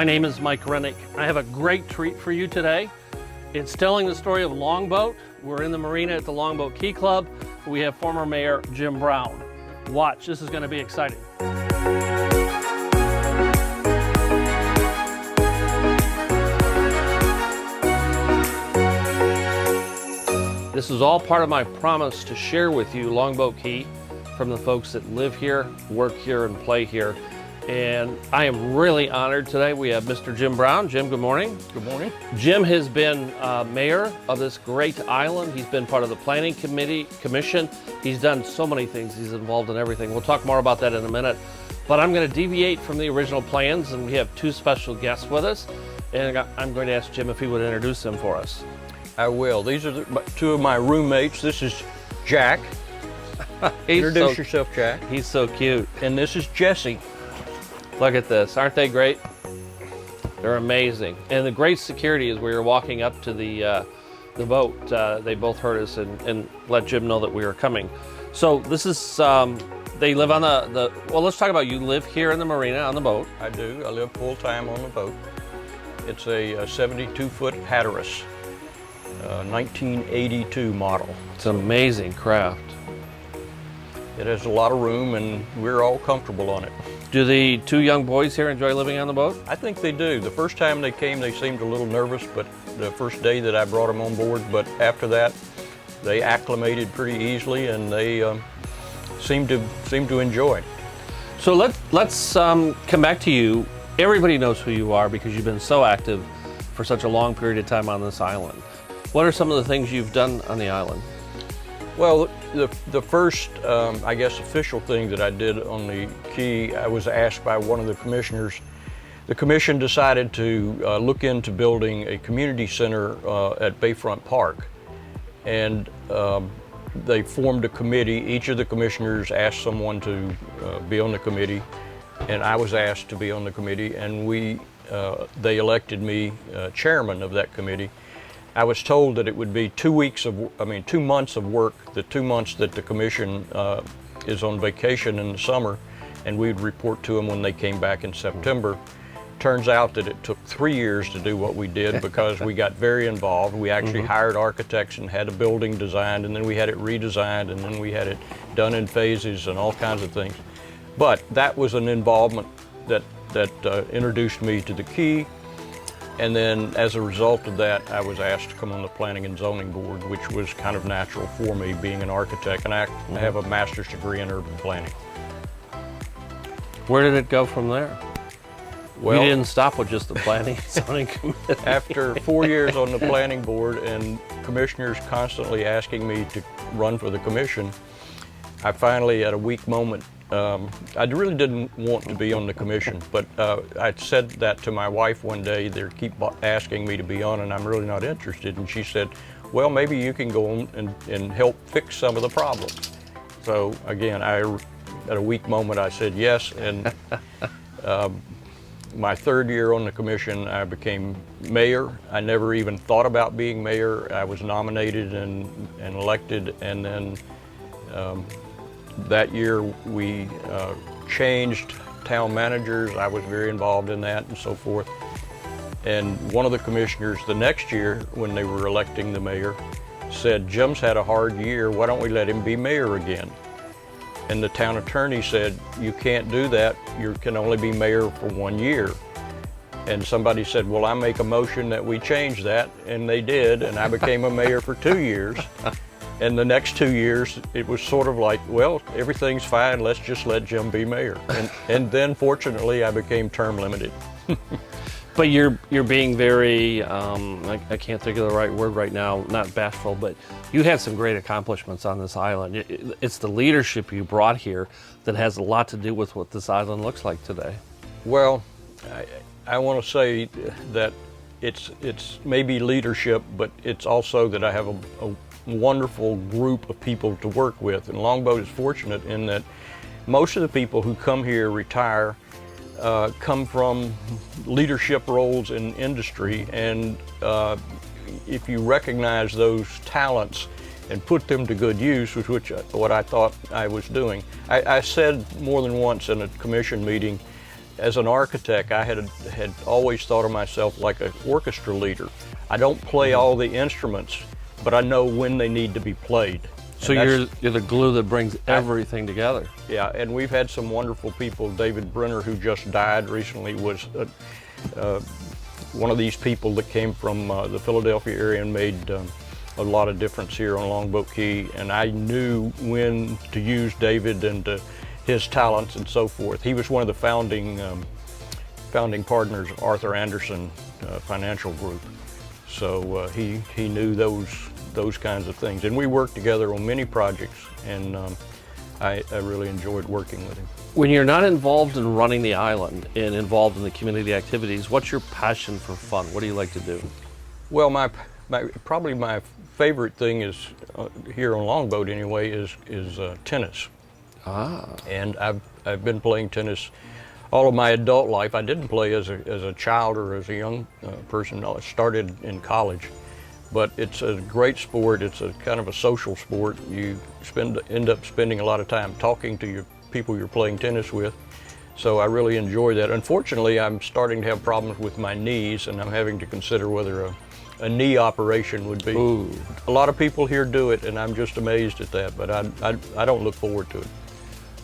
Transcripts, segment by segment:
name is Mike Rennick. I have a great treat for you today. It's telling the story of Longboat. We're in the marina at the Longboat Key Club. We have former Mayor Jim Brown. Watch, this is going to be exciting. This is all part of my promise to share with you Longboat Key from the folks that live here, work here, and play here. And I am really honored today. We have Mr. Jim Brown. Jim, good morning. Good morning. Jim has been mayor of this great island. He's been part of the planning commission. He's done so many things. He's involved in everything. We'll talk more about that in a minute. But I'm going to deviate from the original plans, and we have two special guests with us. And I'm going to ask Jim if he would introduce them for us. I will. These are two of my roommates. This is Jack. Introduce yourself, Jack. He's so cute. And this is Jesse. Look at this. Aren't they great? They're amazing. And the great security is we were walking up to the boat. They both heard us and let Jim know that we were coming. So this is, they live on well, let's talk about you live here in the marina on the boat. I do. I live full-time on the boat. It's a 72-foot Hatteras, 1982 model. It's an amazing craft. It has a lot of room and we're all comfortable on it. Do the two young boys here enjoy living on the boat? I think they do. The first time they came, they seemed a little nervous, but the first day that I brought them on board, but after that, they acclimated pretty easily and they seem to enjoy. So let's come back to you. Everybody knows who you are because you've been so active for such a long period of time on this island. What are some of the things you've done on the island? Well, the first, I guess, official thing that I did on the Key, I was asked by one of the commissioners. The commission decided to look into building a community center at Bayfront Park. And they formed a committee. Each of the commissioners asked someone to be on the committee, and I was asked to be on the committee, and they elected me chairman of that committee. I was told that it would be 2 months of work, the 2 months that the commission is on vacation in the summer, and we'd report to them when they came back in September. Turns out that it took 3 years to do what we did because we got very involved. We actually hired architects and had a building designed, and then we had it redesigned, and then we had it done in phases and all kinds of things. But that was an involvement that introduced me to the Key. And then as a result of that, I was asked to come on the Planning and Zoning Board, which was kind of natural for me being an architect. And I have a master's degree in urban planning. Where did it go from there? Well, you didn't stop with just the Planning and Zoning Committee. After 4 years on the planning board and commissioners constantly asking me to run for the commission, I finally, at a weak moment, I really didn't want to be on the commission, but I said that to my wife one day. They keep asking me to be on, and I'm really not interested. And she said, well, maybe you can go on and help fix some of the problems. So again, at a weak moment, I said yes. And my third year on the commission, I became mayor. I never even thought about being mayor. I was nominated and elected, and then that year we changed town managers. I was very involved in that and so forth. And one of the commissioners the next year, when they were electing the mayor, said, Jim's had a hard year, why don't we let him be mayor again? And the town attorney said, you can't do that, you can only be mayor for 1 year. And somebody said, well, I make a motion that we change that, and they did, and I became a mayor for 2 years. And the next 2 years, it was sort of like, well, everything's fine, let's just let Jim be mayor. And then, fortunately, I became term limited. But you're being very, I can't think of the right word right now, not bashful, but you had some great accomplishments on this island. It's the leadership you brought here that has a lot to do with what this island looks like today. Well, I want to say that it's maybe leadership, but it's also that I have a wonderful group of people to work with. And Longboat is fortunate in that most of the people who come here retire come from leadership roles in industry, and if you recognize those talents and put them to good use, which what I thought I was doing. I said more than once in a commission meeting as an architect, I had always thought of myself like an orchestra leader. I don't play all the instruments, but I know when they need to be played. So you're the glue that brings everything together. Yeah, and we've had some wonderful people. David Brenner, who just died recently, was one of these people that came from the Philadelphia area and made a lot of difference here on Longboat Key. And I knew when to use David and his talents and so forth. He was one of the founding partners of Arthur Anderson Financial Group. So he knew those kinds of things. And we worked together on many projects, and I really enjoyed working with him. When you're not involved in running the island and involved in the community activities, what's your passion for fun? What do you like to do? Well, probably my favorite thing is, here on Longboat anyway, is tennis. Ah. And I've been playing tennis all of my adult life. I didn't play as a child or as a young person. I started in college. But it's a great sport. It's a kind of a social sport. You end up spending a lot of time talking to your people you're playing tennis with. So I really enjoy that. Unfortunately, I'm starting to have problems with my knees, and I'm having to consider whether a knee operation would be. Ooh. A lot of people here do it, and I'm just amazed at that, but I don't look forward to it.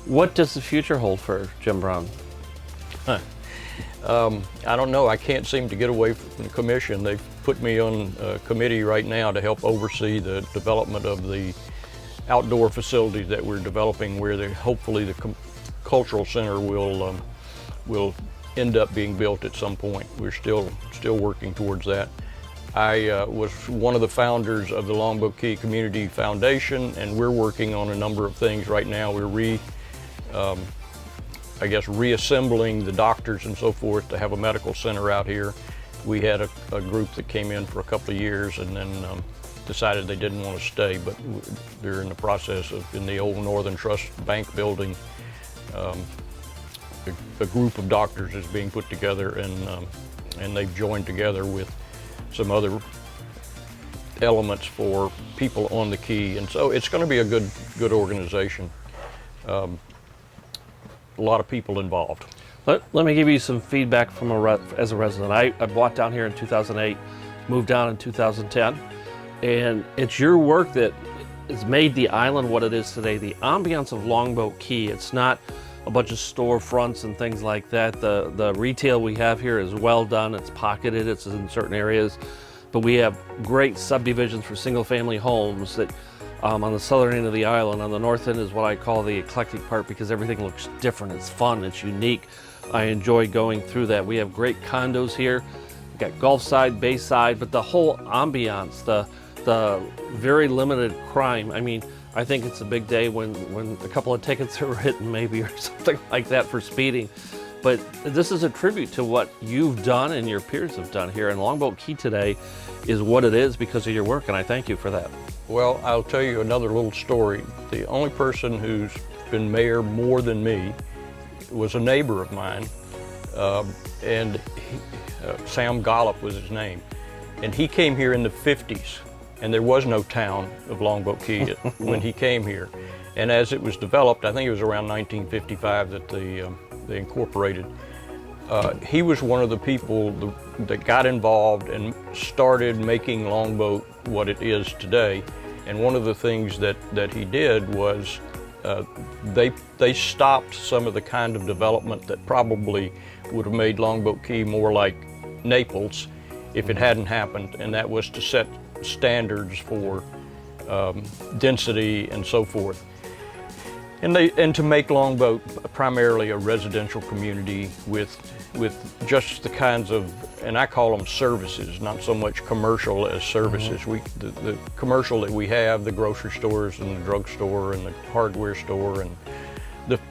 What does the future hold for Jim Brown? I don't know. I can't seem to get away from the commission. They've put me on a committee right now to help oversee the development of the outdoor facilities that we're developing, where hopefully the cultural center will end up being built at some point. We're still working towards that. I was one of the founders of the Longboat Key Community Foundation, and we're working on a number of things right now. We're reassembling the doctors and so forth to have a medical center out here. We had a group that came in for a couple of years and then decided they didn't want to stay, but they're in the process of, in the old Northern Trust Bank building, a group of doctors is being put together, and they've joined together with some other elements for people on the Key. And so it's going to be a good organization. A lot of people involved. Let me give you some feedback from as a resident. I bought down here in 2008, moved down in 2010, and it's your work that has made the island what it is today. The ambiance of Longboat Key, it's not a bunch of storefronts and things like that. The retail we have here is well done. It's pocketed, it's in certain areas, but we have great subdivisions for single family homes that on the southern end of the island. On the north end is what I call the eclectic part, because everything looks different, it's fun, it's unique. I enjoy going through that. We have great condos here. We've got Gulfside, Bayside, but the whole ambiance, the very limited crime. I mean, I think it's a big day when a couple of tickets are written maybe, or something like that, for speeding. But this is a tribute to what you've done and your peers have done here. And Longboat Key today is what it is because of your work, and I thank you for that. Well, I'll tell you another little story. The only person who's been mayor more than me was a neighbor of mine, and Sam Gollop was his name. And he came here in the 50s, and there was no town of Longboat Key when he came here. And as it was developed, I think it was around 1955 that they incorporated. He was one of the people that got involved and started making Longboat what it is today. And one of the things that he did was they stopped some of the kind of development that probably would have made Longboat Key more like Naples if it hadn't happened, and that was to set standards for density and so forth. And to make Longboat primarily a residential community with just the kinds of, and I call them services, not so much commercial as services. The commercial that we have, the grocery stores and the drugstore and the hardware store and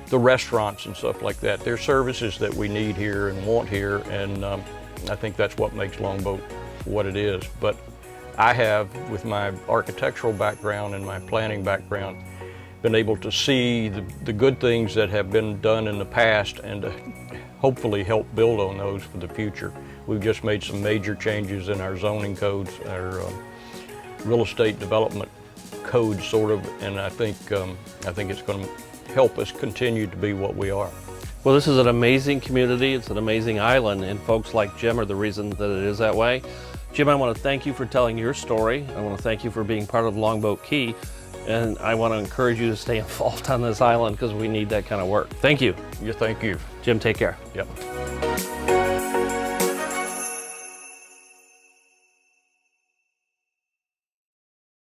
the restaurants and stuff like that, they're services that we need here and want here, and I think that's what makes Longboat what it is. But I have, with my architectural background and my planning background, been able to see the good things that have been done in the past and to hopefully help build on those for the future. We've just made some major changes in our zoning codes, our real estate development code, sort of, and I think it's going to help us continue to be what we are. Well, this is an amazing community. It's an amazing island, and folks like Jim are the reason that it is that way. Jim, I want to thank you for telling your story. I want to thank you for being part of Longboat Key, and I want to encourage you to stay involved on this island because we need that kind of work. Thank you. Yeah, thank you. Jim, take care. Yep.